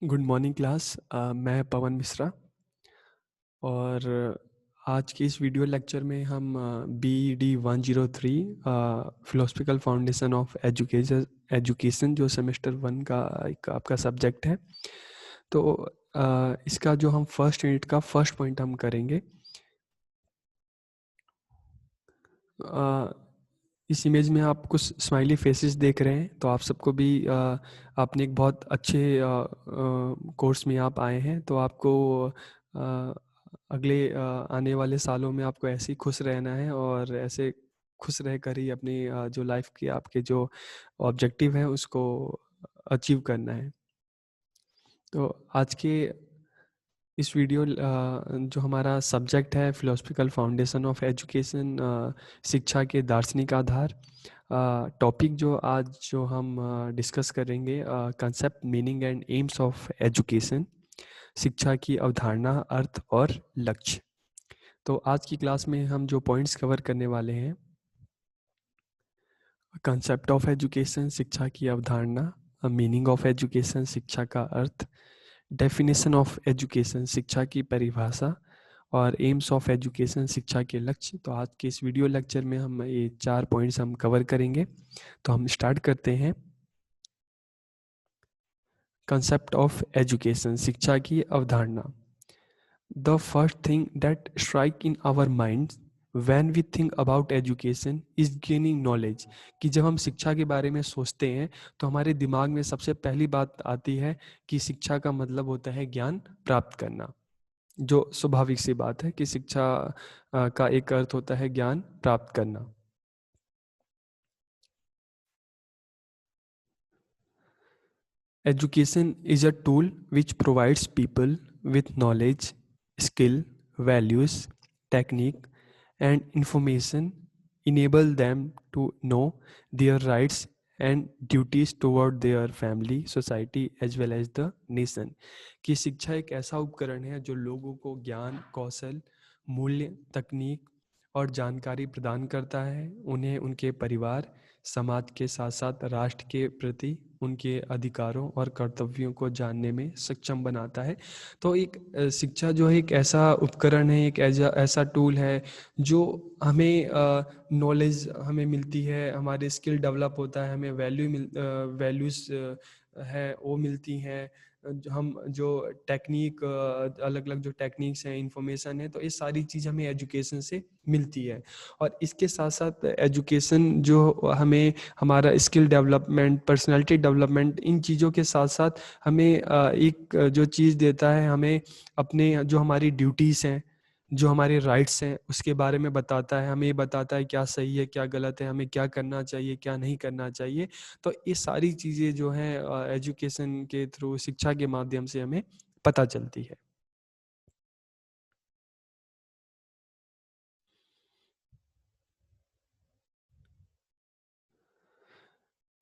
Good morning class. मैं पवन मिश्रा और आज के इस वीडियो लेक्चर में हम BD 103 philosophical foundation of education education जो सेमेस्टर 1 का एक आपका सब्जेक्ट है। तो इसका जो हम फर्स्ट यूनिट का फर्स्ट पॉइंट हम करेंगे। अ, इस इमेज में आप कुछ स्माइली फेसेस देख रहे हैं, तो आप सबको भी आपने एक बहुत अच्छे कोर्स में आप आए हैं, तो आपको अ, अगले आने वाले सालों में आपको ऐसे ही खुश रहना है और ऐसे खुश रहकर ही अपनी जो लाइफ के आपके जो ऑब्जेक्टिव है उसको अचीव करना है। तो आज के इस वीडियो जो हमारा सब्जेक्ट है फिलोसफिकल फाउंडेशन ऑफ एजुकेशन, शिक्षा के दार्शनिक आधार। टॉपिक जो हम डिस्कस करेंगे, concept, meaning and AIIMS of education, शिक्षा की अवधारणा, अर्थ और लक्ष्य। तो आज की क्लास में हम जो पॉइंट्स कवर करने वाले हैं, कंसेप्ट ऑफ एजुकेशन, शिक्षा की अवधारणा, मीनिंग ऑफ एजुकेशन, शिक्षा का अर्थ, डेफिनेशन ऑफ एजुकेशन, शिक्षा की परिभाषा, और एम्स ऑफ एजुकेशन, शिक्षा के लक्ष्य। तो आज के इस वीडियो लेक्चर में हम ये 4 पॉइंट्स हम कवर करेंगे। तो हम स्टार्ट करते हैं। कंसेप्ट ऑफ एजुकेशन, शिक्षा की अवधारणा। The first thing that strike in our mind when we think about education is gaining knowledge. कि जब हम शिक्षा के बारे में सोचते हैं तो हमारे दिमाग में सबसे पहली बात आती है कि शिक्षा का मतलब होता है ज्ञान प्राप्त करना। जो स्वाभाविक सी बात है कि शिक्षा का एक अर्थ होता है ज्ञान प्राप्त करना। Education is a tool which provides people with knowledge, skill, values, technique, and information, enable them to know their rights and duties toward their family, society as well as the nation। कि शिक्षा एक ऐसा उपकरण है जो लोगों को ज्ञान, कौशल, मूल्य, तकनीक और जानकारी प्रदान करता है, उन्हें उनके परिवार, समाज के साथ साथ राष्ट्र के प्रति उनके अधिकारों और कर्तव्यों को जानने में सक्षम बनाता है। तो एक शिक्षा जो है एक ऐसा उपकरण है, एक ऐसा टूल है जो हमें नॉलेज हमें मिलती है, हमारे स्किल डेवलप होता है, हमें वैल्यूज़ है वो मिलती हैं। हम जो टेक्निक, अलग अलग जो टेक्निक्स हैं, इंफॉर्मेशन है, तो ये सारी चीज़ हमें एजुकेशन से मिलती है। और इसके साथ साथ एजुकेशन जो हमें हमारा स्किल डेवलपमेंट, पर्सनालिटी डेवलपमेंट, इन चीज़ों के साथ साथ हमें एक जो चीज़ देता है, हमें अपने जो हमारी ड्यूटीज़ हैं, जो हमारे राइट्स हैं, उसके बारे में बताता है। हमें ये बताता है क्या सही है, क्या गलत है, हमें क्या करना चाहिए, क्या नहीं करना चाहिए। तो ये सारी चीज़ें जो हैं एजुकेशन के थ्रू, शिक्षा के माध्यम से हमें पता चलती है।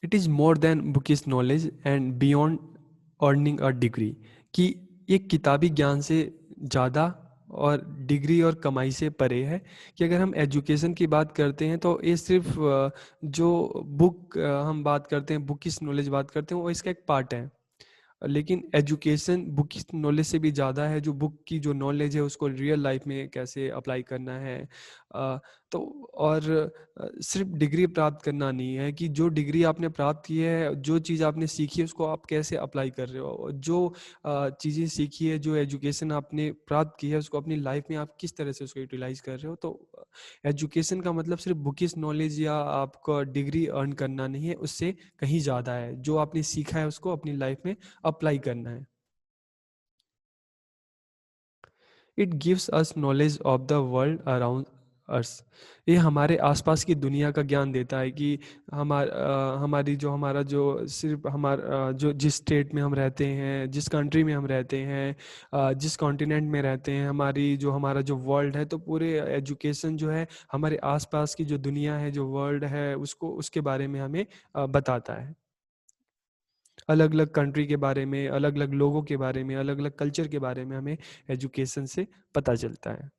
It is more than bookish knowledge and beyond earning a degree. कि एक किताबी ज्ञान से ज़्यादा और डिग्री और कमाई से परे है। कि अगर हम एजुकेशन की बात करते हैं तो ये सिर्फ जो बुक हम बात करते हैं, बुकिश नॉलेज बात करते हैं, वो इसका एक पार्ट है। लेकिन एजुकेशन बुक की नॉलेज से भी ज़्यादा है। जो बुक की जो नॉलेज है उसको रियल लाइफ में कैसे अप्लाई करना है। अ, तो और सिर्फ डिग्री प्राप्त करना नहीं है कि जो डिग्री आपने प्राप्त की है, जो चीज़ आपने सीखी है, उसको आप कैसे अप्लाई कर रहे हो। जो चीज़ें सीखी है, जो एजुकेशन आपने प्राप्त की है, उसको अपनी लाइफ में आप किस तरह से उसको यूटिलाइज कर रहे हो। तो एजुकेशन का मतलब सिर्फ बुकिश नॉलेज या आपका डिग्री अर्न करना नहीं है, उससे कहीं ज़्यादा है। जो आपने सीखा है उसको अपनी लाइफ में अप्लाई करना है। It gives us knowledge of the world around us. ये हमारे आसपास की दुनिया का ज्ञान देता है कि हमारी जो हमारा जो सिर्फ हमारा जो जिस स्टेट में हम रहते हैं, जिस कंट्री में हम रहते हैं, जिस कॉन्टिनेंट में रहते हैं, हमारी जो हमारा जो वर्ल्ड है, तो पूरे एजुकेशन जो है हमारे आसपास की जो दुनिया है, जो वर्ल्ड है, उसको उसके बारे में हमें बताता है। अलग अलग कंट्री के बारे में, अलग अलग लोगों के बारे में, अलग अलग कल्चर के बारे में हमें एजुकेशन से पता चलता है।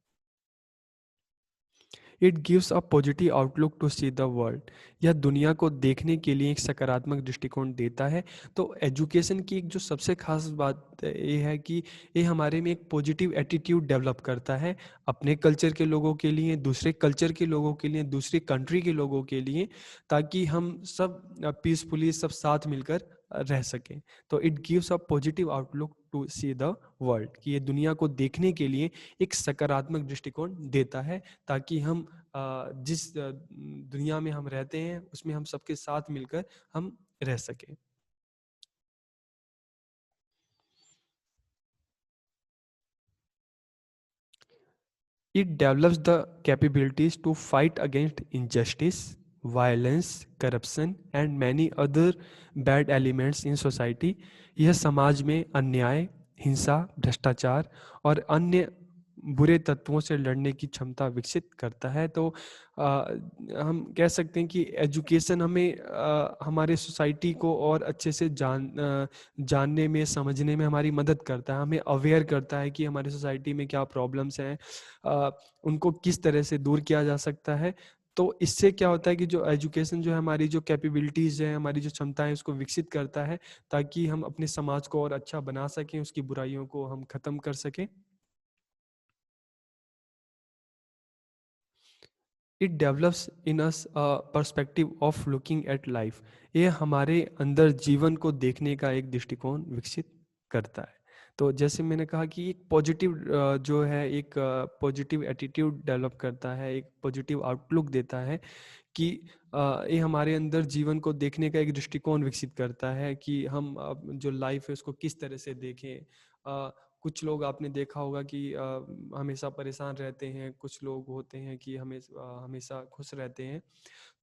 It gives a positive outlook to see the world. यह दुनिया को देखने के लिए एक सकारात्मक दृष्टिकोण देता है। तो एजुकेशन की एक जो सबसे खास बात ये है कि ये हमारे में एक पॉजिटिव एटीट्यूड डेवलप करता है, अपने कल्चर के लोगों के लिए, दूसरे कल्चर के लोगों के लिए, दूसरी कंट्री के लोगों के लिए, ताकि हम सब पीसफुली सब साथ मिलकर रह सकें। तो it gives a positive outlook to see the world, कि ये दुनिया को देखने के लिए एक सकारात्मक दृष्टिकोण देता है, ताकि हम जिस दुनिया में हम रहते हैं उसमें हम सबके साथ मिलकर हम रह सकें। It develops the capabilities to fight against injustice, violence, corruption and many other bad elements in society। यह समाज में अन्याय, हिंसा, भ्रष्टाचार और अन्य बुरे तत्वों से लड़ने की क्षमता विकसित करता है। तो हम कह सकते हैं कि एजुकेशन हमें हमारे सोसाइटी को और अच्छे से जानने में, समझने में हमारी मदद करता है। हमें अवेयर करता है कि हमारे सोसाइटी में क्या प्रॉब्लम्स हैं, अ, उनको किस तरह से दूर किया जा सकता है। तो इससे क्या होता है कि जो एजुकेशन जो है हमारी जो कैपेबिलिटीज़ है, हमारी जो क्षमताएं उसको विकसित करता है, ताकि हम अपने समाज को और अच्छा बना सकें, उसकी बुराइयों को हम ख़त्म कर सकें। It develops in us perspective of looking at life. ये हमारे अंदर जीवन को देखने का एक दृष्टिकोण विकसित करता है। तो जैसे मैंने कहा कि एक पॉजिटिव जो है, एक पॉजिटिव एटीट्यूड डेवलप करता है, एक पॉजिटिव आउटलुक देता है, कि ये हमारे अंदर जीवन को देखने का एक दृष्टिकोण विकसित करता है, कि हम जो लाइफ है उसको किस तरह से देखें। कुछ लोग आपने देखा होगा कि हमेशा परेशान रहते हैं, कुछ लोग होते हैं कि हमेशा खुश रहते हैं।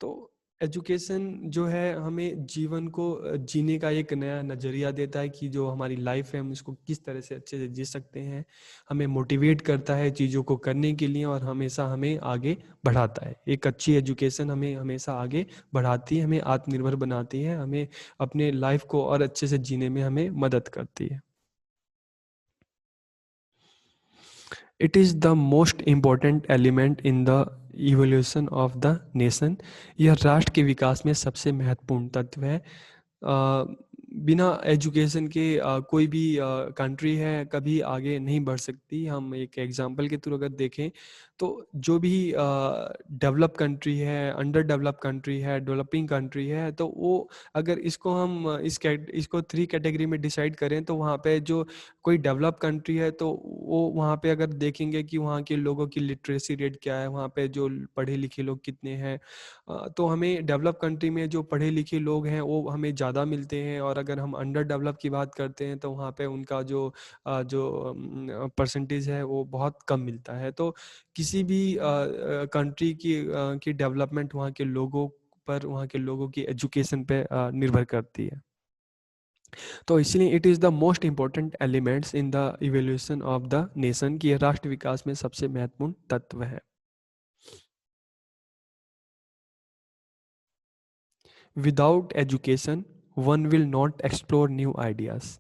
तो एजुकेशन जो है हमें जीवन को जीने का एक नया नज़रिया देता है, कि जो हमारी लाइफ है हम इसको किस तरह से अच्छे से जी सकते हैं। हमें मोटिवेट करता है चीज़ों को करने के लिए, और हमेशा हमें आगे बढ़ाता है। एक अच्छी एजुकेशन हमें हमेशा आगे बढ़ाती है, हमें आत्मनिर्भर बनाती है, हमें अपने लाइफ को और अच्छे से जीने में हमें मदद करती है। It is the most important element in the evolution of the nation. यह राष्ट्र के विकास में सबसे महत्वपूर्ण तत्व है। बिना एजुकेशन के कोई भी कंट्री है कभी आगे नहीं बढ़ सकती। हम एक एग्जांपल के थ्रू अगर देखें, तो जो भी डेवलप कंट्री है, अंडर डेवलप कंट्री है, डेवलपिंग कंट्री है, तो वो अगर इसको हम इसको थ्री कैटेगरी में डिसाइड करें, तो वहाँ पे जो कोई डेवलप कंट्री है, तो वो वहाँ पे अगर देखेंगे कि वहाँ के लोगों की लिटरेसी रेट क्या है, वहाँ पे जो पढ़े लिखे लोग कितने हैं, तो हमें डेवलप कंट्री में जो पढ़े लिखे लोग हैं वो हमें ज़्यादा मिलते हैं। और अगर हम अंडर डेवलप की बात करते हैं, तो वहाँ पे उनका जो परसेंटेज है वो बहुत कम मिलता है। तो किसी भी कंट्री की डेवलपमेंट वहाँ के लोगों पर, वहाँ के लोगों की एजुकेशन पे निर्भर करती है। तो इसलिए it is the most important elements in the evolution of the nation, की राष्ट्र विकास में सबसे महत्वपूर्ण तत्व है। Without education, one will not explore new ideas.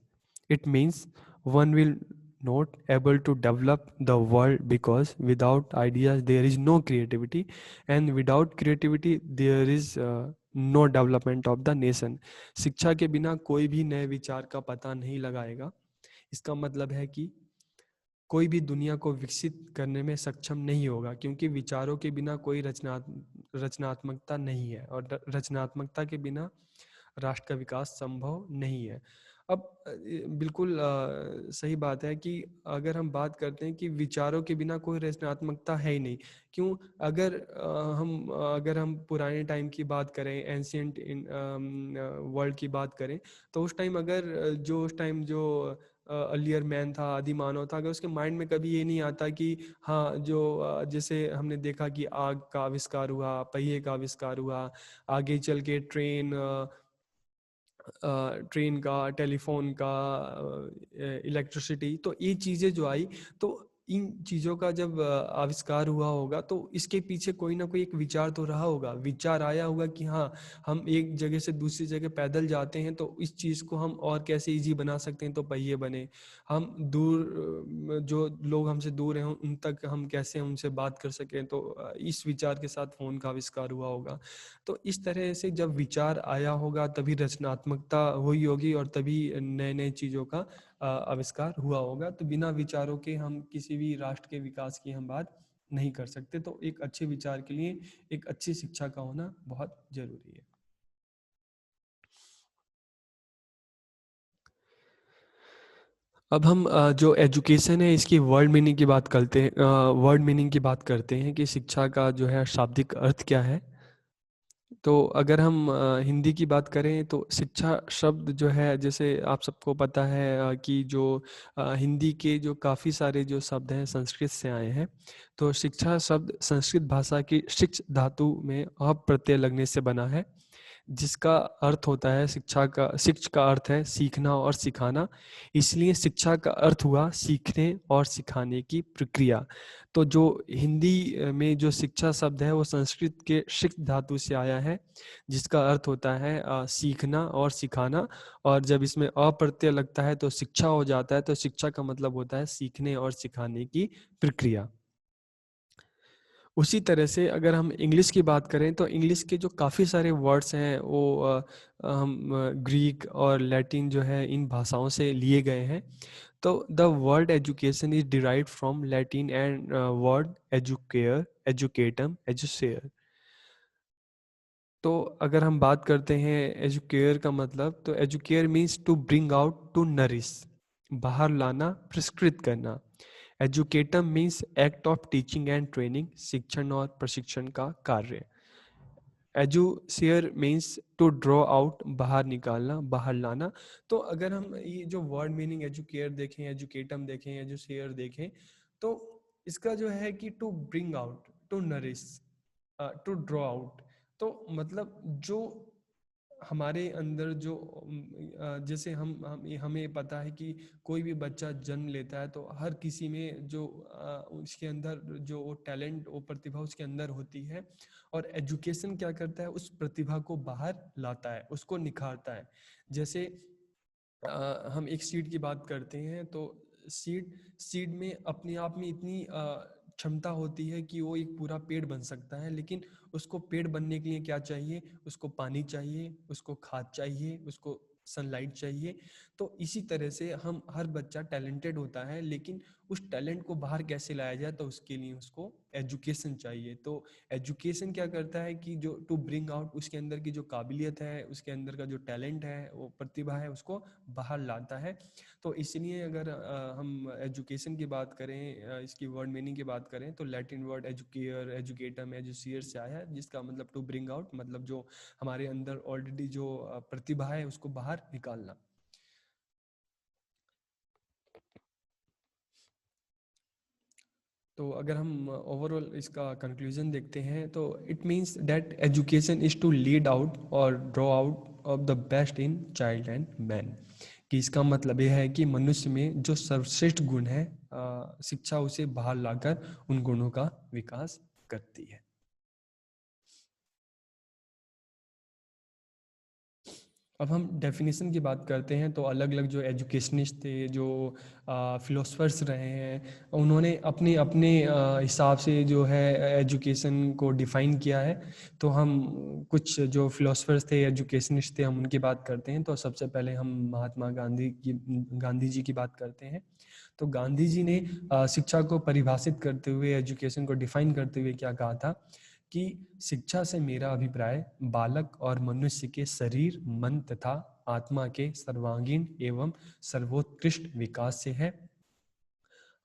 It means one will not able to develop the world, because without ideas there is no creativity, and without creativity there is no development of the nation। शिक्षा के बिना कोई भी नए विचार का पता नहीं लगाएगा। इसका मतलब है कि कोई भी दुनिया को विकसित करने में सक्षम नहीं होगा, क्योंकि विचारों के बिना कोई रचनात्मकता नहीं है, और रचनात्मकता के बिना राष्ट्र का विकास संभव नहीं है। अब बिल्कुल सही बात है कि अगर हम बात करते हैं कि विचारों के बिना कोई रचनात्मकता है ही नहीं। क्यों? अगर हम पुराने टाइम की बात करें, एंशियंट वर्ल्ड की बात करें, तो उस टाइम अगर जो उस टाइम जो अर्लियर मैन था, आदि मानव था, अगर उसके माइंड में कभी ये नहीं आता कि हाँ, जैसे हमने देखा कि आग का आविष्कार हुआ, पहिए का आविष्कार हुआ, आगे चल के ट्रेन का, टेलीफोन का, इलेक्ट्रिसिटी, तो ये चीज़ें जो आई, तो इन चीज़ों का जब आविष्कार हुआ होगा तो इसके पीछे कोई ना कोई एक विचार तो रहा होगा, विचार आया होगा कि हाँ, हम एक जगह से दूसरी जगह पैदल जाते हैं तो इस चीज़ को हम और कैसे ईजी बना सकते हैं तो पहिए बने। हम जो लोग हमसे दूर हैं उन तक हम कैसे उनसे बात कर सकें तो इस विचार के साथ फ़ोन का आविष्कार हुआ होगा। तो इस तरह से जब विचार आया होगा तभी रचनात्मकता हुई होगी और तभी नए-नए चीज़ों का आविष्कार हुआ होगा। तो बिना विचारों के हम किसी भी राष्ट्र के विकास की हम बात नहीं कर सकते। तो एक अच्छे विचार के लिए एक अच्छी शिक्षा का होना बहुत ज़रूरी है। अब हम जो एजुकेशन है इसकी वर्ड मीनिंग की बात करते हैं, वर्ड मीनिंग की बात करते हैं कि शिक्षा का जो है शाब्दिक अर्थ क्या है। तो अगर हम हिंदी की बात करें तो शिक्षा शब्द जो है, जैसे आप सबको पता है कि जो हिंदी के जो काफ़ी सारे जो शब्द हैं संस्कृत से आए हैं। तो शिक्षा शब्द संस्कृत भाषा की शिक्ष धातु में अ प्रत्यय लगने से बना है, जिसका अर्थ होता है शिक्षा का, शिक्ष का अर्थ है सीखना और सिखाना। इसलिए शिक्षा का अर्थ हुआ सीखने और सिखाने की प्रक्रिया। तो जो हिंदी में जो शिक्षा शब्द है वो संस्कृत के शिक्ष धातु से आया है, जिसका अर्थ होता है सीखना और सिखाना। और जब इसमें अ प्रत्यय लगता है तो शिक्षा हो जाता है। तो शिक्षा का मतलब होता है सीखने और सिखाने की प्रक्रिया। उसी तरह से अगर हम इंग्लिश की बात करें तो इंग्लिश के जो काफ़ी सारे वर्ड्स हैं वो हम ग्रीक और लैटिन जो है इन भाषाओं से लिए गए हैं। तो the word education is derived from Latin and word educare, educatum, educere. तो अगर हम बात करते हैं एजुकेयर का मतलब, तो educare means to bring out, to nourish, बाहर लाना, पुरस्कृत करना। Educatum means act of teaching and training, शिक्षण और प्रशिक्षण का कार्य। Educere means to draw out, बाहर निकालना, बाहर लाना। तो अगर हम ये जो वर्ड मीनिंग एजुकेयर देखें, एजुकेटम देखें, एजुसेयर देखें, तो इसका जो है कि to bring out, to nourish, to draw out. तो मतलब जो हमारे अंदर जो जैसे हम हमें पता है कि कोई भी बच्चा जन्म लेता है तो हर किसी में जो उसके अंदर जो वो टैलेंट, वो प्रतिभा उसके अंदर होती है। और एजुकेशन क्या करता है, उस प्रतिभा को बाहर लाता है, उसको निखारता है। जैसे हम एक सीड की बात करते हैं तो सीड सीड में अपने आप में इतनी क्षमता होती है कि वो एक पूरा पेड़ बन सकता है। लेकिन उसको पेड़ बनने के लिए क्या चाहिए, उसको पानी चाहिए, उसको खाद चाहिए, उसको सनलाइट चाहिए। तो इसी तरह से हम हर बच्चा टैलेंटेड होता है, लेकिन उस टैलेंट को बाहर कैसे लाया जाए तो उसके लिए उसको एजुकेशन चाहिए। तो एजुकेशन क्या करता है कि जो टू ब्रिंग आउट, उसके अंदर की जो काबिलियत है, उसके अंदर का जो टैलेंट है, वो प्रतिभा है, उसको बाहर लाता है। तो इसलिए अगर हम एजुकेशन की बात करें, इसकी वर्ड मीनिंग की बात करें तो लैटिन वर्ड एजुकेयर, एजुकेटम, एजुसियर से आया है, जिसका मतलब टू ब्रिंग आउट, मतलब जो हमारे अंदर ऑलरेडी जो प्रतिभा है उसको बाहर निकालना। तो अगर हम ओवरऑल इसका कंक्लूजन देखते हैं तो it means that education is to lead out और draw out of the best in child and man. कि इसका मतलब यह है कि मनुष्य में जो सर्वश्रेष्ठ गुण है, शिक्षा उसे बाहर लाकर उन गुणों का विकास करती है। अब हम डेफिनेशन की बात करते हैं तो अलग अलग जो एजुकेशनिस्ट थे, जो फिलोसफर्स रहे हैं, उन्होंने अपने अपने हिसाब से जो है एजुकेशन को डिफ़ाइन किया है। तो हम कुछ जो फिलोसफर्स थे, एजुकेशनिस्ट थे, हम उनकी बात करते हैं। तो सबसे पहले हम महात्मा गांधी जी की बात करते हैं। तो गांधी जी ने शिक्षा को परिभाषित करते हुए, एजुकेशन को डिफ़ाइन करते हुए क्या कहा था कि शिक्षा से मेरा अभिप्राय बालक और मनुष्य के शरीर, मन तथा आत्मा के सर्वांगीण एवं सर्वोत्कृष्ट विकास से है।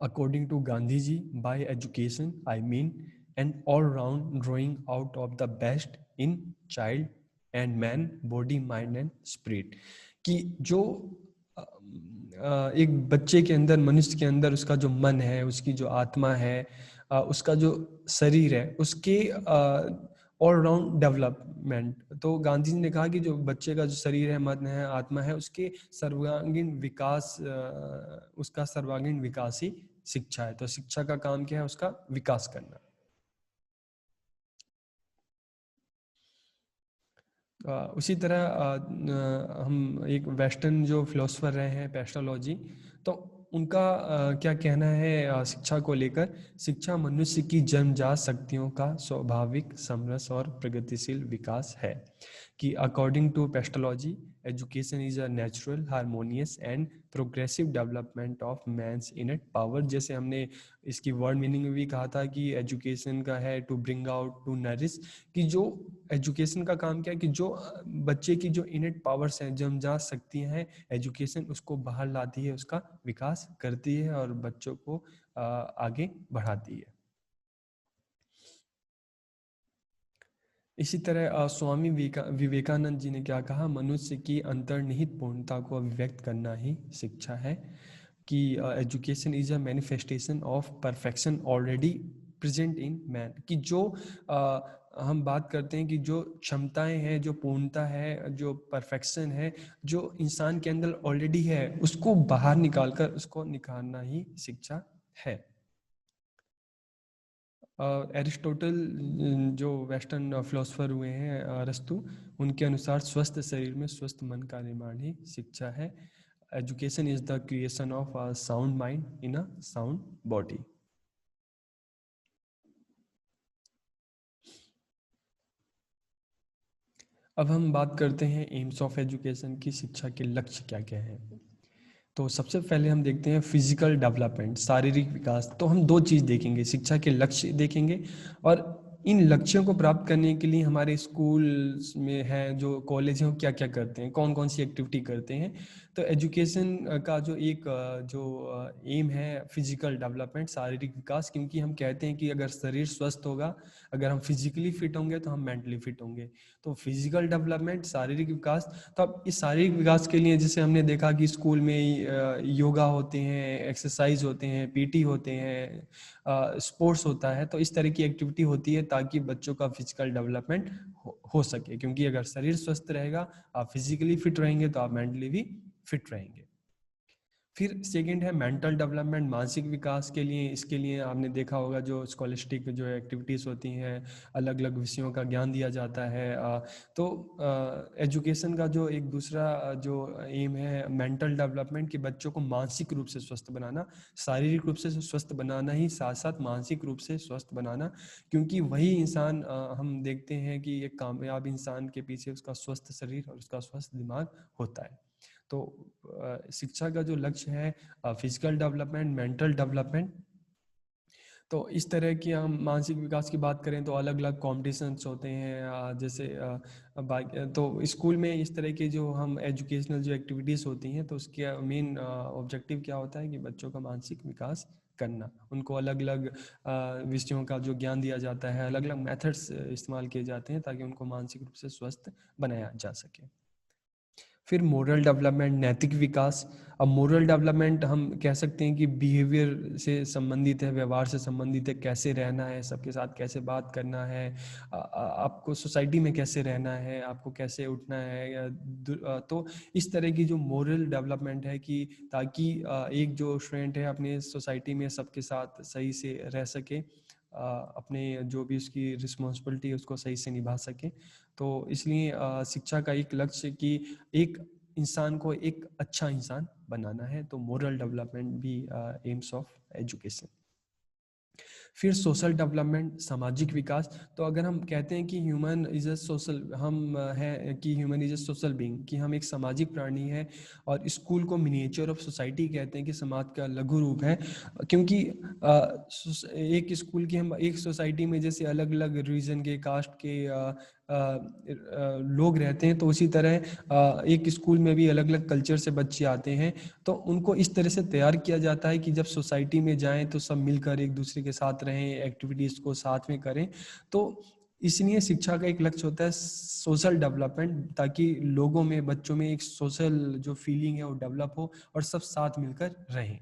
According to Gandhiji, by education I mean an all-round drawing out of the best in child and man, body, mind and spirit। कि जो एक बच्चे के अंदर, मनुष्य के अंदर उसका जो मन है, उसकी जो आत्मा है, उसका जो शरीर है, उसके ऑलराउंड डेवलपमेंट। तो गांधी जी ने कहा कि जो बच्चे का जो शरीर है, मन है, आत्मा है, उसके सर्वांगीण विकास, उसका सर्वांगीण विकास ही शिक्षा है। तो शिक्षा का काम क्या है? उसका विकास करना। उसी तरह हम एक वेस्टर्न जो फिलोसफर रहे हैं पेस्टोलॉजी, तो उनका क्या कहना है शिक्षा को लेकर? शिक्षा मनुष्य की जन्मजात शक्तियों का स्वाभाविक समरस और प्रगतिशील विकास है। कि according to Pestalozzi, education is a natural harmonious and progressive development of man's innate power. जैसे हमने इसकी वर्ड मीनिंग में भी कहा था कि एजुकेशन का है to bring out, to nourish, कि जो एजुकेशन का काम क्या है कि जो बच्चे की जो इनेट पावर्स हैं, जन्मजात शक्तियाँ हैं, एजुकेशन उसको बाहर लाती है, उसका विकास करती है और बच्चों को आगे बढ़ाती है। इसी तरह स्वामी विवेकानंद जी ने क्या कहा? मनुष्य की अंतर्निहित पूर्णता को अभिव्यक्त करना ही शिक्षा है। कि education is a manifestation of perfection already present in man. कि जो हम बात करते हैं कि जो क्षमताएं हैं, जो पूर्णता है, जो परफेक्शन है, जो इंसान के अंदर ऑलरेडी है, उसको बाहर निकालकर उसको निखारना ही शिक्षा है। एरिस्टोटल जो वेस्टर्न फिलोसफर हुए हैं, अरस्तु, उनके अनुसार स्वस्थ शरीर में स्वस्थ मन का निर्माण ही शिक्षा है। Education is the creation of a sound mind in a sound body. अब हम बात करते हैं एम्स ऑफ एजुकेशन की, शिक्षा के लक्ष्य क्या क्या हैं। तो सबसे पहले हम देखते हैं फिजिकल डेवलपमेंट, शारीरिक विकास। तो हम दो चीज़ देखेंगे, शिक्षा के लक्ष्य देखेंगे और इन लक्ष्यों को प्राप्त करने के लिए हमारे स्कूल में है, जो कॉलेज हैं, वो क्या क्या करते हैं, कौन कौन सी एक्टिविटी करते हैं। तो एजुकेशन का जो एक जो एम है, फिजिकल डेवलपमेंट, शारीरिक विकास। क्योंकि हम कहते हैं कि अगर शरीर स्वस्थ होगा, अगर हम फिजिकली फिट होंगे तो हम मेंटली फिट होंगे। तो फिजिकल डेवलपमेंट, शारीरिक विकास। तो अब इस शारीरिक विकास के लिए जैसे हमने देखा कि स्कूल में योगा होते हैं, एक्सरसाइज होते हैं, पीटी होते हैं, स्पोर्ट्स होता है। तो इस तरह की एक्टिविटी होती है ताकि बच्चों का फिजिकल डेवलपमेंट हो सके। क्योंकि अगर शरीर स्वस्थ रहेगा, आप फिजिकली फिट रहेंगे, तो आप मेंटली भी फिट रहेंगे। फिर सेकंड है मेंटल डेवलपमेंट, मानसिक विकास के लिए। इसके लिए आपने देखा होगा जो स्कॉलस्टिक जो एक्टिविटीज़ होती हैं, अलग अलग विषयों का ज्ञान दिया जाता है। तो एजुकेशन का जो एक दूसरा जो एम है मेंटल डेवलपमेंट, कि बच्चों को मानसिक रूप से स्वस्थ बनाना, शारीरिक रूप से स्वस्थ बनाना ही साथ साथ मानसिक रूप से स्वस्थ बनाना। क्योंकि वही इंसान, हम देखते हैं कि एक कामयाब इंसान के पीछे उसका स्वस्थ शरीर और उसका स्वस्थ दिमाग होता है। तो शिक्षा का जो लक्ष्य है, फिजिकल डेवलपमेंट, मेंटल डेवलपमेंट। तो इस तरह की हम मानसिक विकास की बात करें तो अलग अलग कॉम्पिटिशन्स होते हैं, जैसे तो स्कूल में इस तरह के जो हम एजुकेशनल जो एक्टिविटीज़ होती हैं, तो उसके मेन ऑब्जेक्टिव क्या होता है कि बच्चों का मानसिक विकास करना। उनको अलग अलग विषयों का जो ज्ञान दिया जाता है, अलग अलग मेथड्स इस्तेमाल किए जाते हैं ताकि उनको मानसिक रूप से स्वस्थ बनाया जा सके। फिर मोरल डेवलपमेंट, नैतिक विकास। अब मोरल डेवलपमेंट हम कह सकते हैं कि बिहेवियर से संबंधित है, व्यवहार से संबंधित है, कैसे रहना है, सबके साथ कैसे बात करना है, आपको सोसाइटी में कैसे रहना है, आपको कैसे उठना है, तो इस तरह की जो मोरल डेवलपमेंट है कि ताकि एक जो स्टूडेंट है अपने सोसाइटी में सबके साथ सही से रह सके, अपने जो भी उसकी रिस्पॉन्सिबिलिटी है उसको सही से निभा सके। तो इसलिए शिक्षा का एक लक्ष्य कि एक इंसान को एक अच्छा इंसान बनाना है। तो मोरल डेवलपमेंट भी एम्स ऑफ एजुकेशन। फिर सोशल डेवलपमेंट, सामाजिक विकास। तो अगर हम कहते हैं कि ह्यूमन इज अ सोशल, हम है कि human is a social being, कि हम एक सामाजिक प्राणी है। और स्कूल को मिनिएचर ऑफ सोसाइटी कहते हैं, कि समाज का लघु रूप है। क्योंकि एक स्कूल की, हम एक सोसाइटी में जैसे अलग अलग रीजन के, कास्ट के लोग रहते हैं, तो उसी तरह एक स्कूल में भी अलग अलग कल्चर से बच्चे आते हैं। तो उनको इस तरह से तैयार किया जाता है कि जब सोसाइटी में जाएं तो सब मिलकर एक दूसरे के साथ रहें, एक्टिविटीज़ को साथ में करें। तो इसलिए शिक्षा का एक लक्ष्य होता है सोशल डेवलपमेंट, ताकि लोगों में, बच्चों में एक सोशल जो फीलिंग है वो डेवलप हो और सब साथ मिलकर रहें।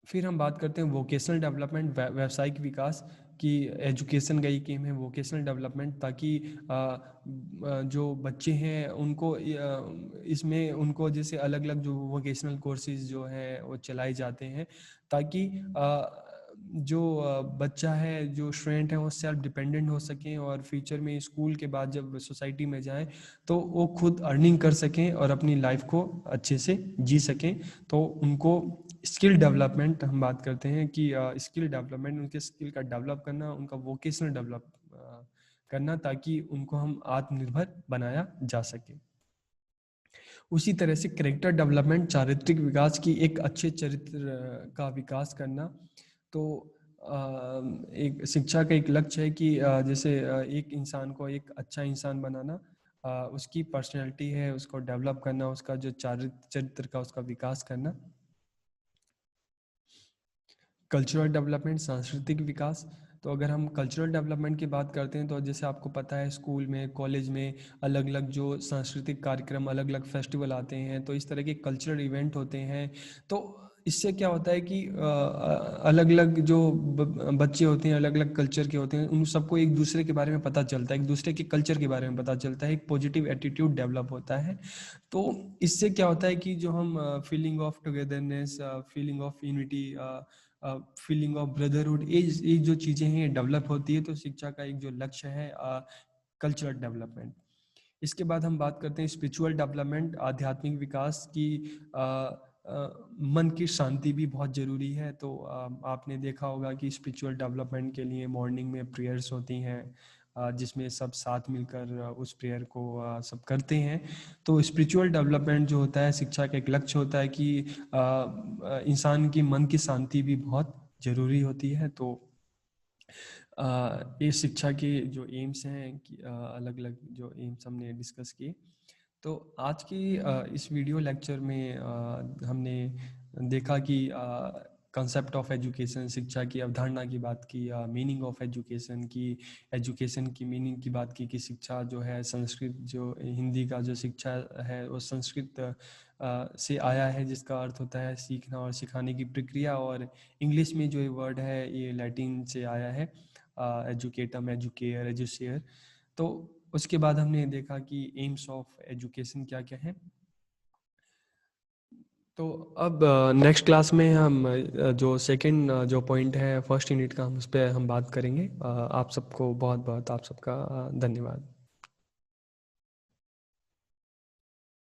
फिर हम बात करते हैं वोकेशनल डेवलपमेंट, व्यावसायिक विकास। कि एजुकेशन का एक एम है वोकेशनल डेवलपमेंट, ताकि जो बच्चे हैं उनको इसमें उनको जैसे अलग अलग जो वोकेशनल कोर्सेज जो हैं वो चलाए जाते हैं, ताकि जो बच्चा है, जो स्टूडेंट है, वो सेल्फ डिपेंडेंट हो सकें और फ्यूचर में स्कूल के बाद जब सोसाइटी में जाएं तो वो खुद अर्निंग कर सकें और अपनी लाइफ को अच्छे से जी सकें। तो उनको स्किल डेवलपमेंट हम बात करते हैं कि स्किल डेवलपमेंट, उनके स्किल का डेवलप करना, उनका वोकेशनल डेवलप करना, ताकि उनको हम आत्मनिर्भर बनाया जा सके। उसी तरह से कैरेक्टर डेवलपमेंट, चारित्रिक विकास की एक अच्छे चरित्र का विकास करना। तो एक शिक्षा का एक लक्ष्य है कि जैसे एक इंसान को एक अच्छा इंसान बनाना, उसकी पर्सनैलिटी है उसको डेवलप करना, उसका जो चरित्र का उसका विकास करना। कल्चरल डेवलपमेंट, सांस्कृतिक विकास। तो अगर हम कल्चरल डेवलपमेंट की बात करते हैं तो जैसे आपको पता है स्कूल में, कॉलेज में अलग अलग जो सांस्कृतिक कार्यक्रम, अलग अलग फेस्टिवल आते हैं, तो इस तरह के कल्चरल इवेंट होते हैं। तो इससे क्या होता है कि अलग अलग जो बच्चे होते हैं, अलग अलग कल्चर के होते हैं, उन सबको एक दूसरे के बारे में पता चलता है, एक दूसरे के कल्चर के बारे में पता चलता है, एक पॉजिटिव एटीट्यूड डेवलप होता है। तो इससे क्या होता है कि जो हम feeling of togetherness, feeling of unity, feeling of brotherhood, ये जो चीज़ें हैं डेवलप होती है। तो शिक्षा का एक जो लक्ष्य है कल्चरल डेवलपमेंट। इसके बाद हम बात करते हैं स्पिरिचुअल डेवलपमेंट, आध्यात्मिक विकास की। मन की शांति भी बहुत ज़रूरी है। तो आपने देखा होगा कि स्पिरिचुअल डेवलपमेंट के लिए मॉर्निंग में प्रेयर्स होती हैं, जिसमें सब साथ मिलकर उस प्रेयर को सब करते हैं। तो स्पिरिचुअल डेवलपमेंट जो होता है, शिक्षा का एक लक्ष्य होता है कि इंसान की मन की शांति भी बहुत ज़रूरी होती है। तो ये शिक्षा के जो एम्स हैं कि अलग अलग जो एम्स हमने डिस्कस किए। तो आज की इस वीडियो लेक्चर में हमने देखा कि कंसेप्ट ऑफ एजुकेशन, शिक्षा की अवधारणा की बात की, मीनिंग ऑफ एजुकेशन की, एजुकेशन की मीनिंग की बात की कि शिक्षा जो है संस्कृत, जो हिंदी का जो शिक्षा है वो संस्कृत से आया है, जिसका अर्थ होता है सीखना और सिखाने की प्रक्रिया। और इंग्लिश में जो ये वर्ड है ये लैटिन से आया है, एजुकेटम, एजुकेयर, एजुसेयर। तो उसके बाद हमने देखा कि एम्स ऑफ एजुकेशन क्या क्या है। तो अब नेक्स्ट क्लास में हम जो सेकंड जो पॉइंट है फर्स्ट यूनिट का, हम उस पर हम बात करेंगे। आप सबको बहुत बहुत आप सबका धन्यवाद।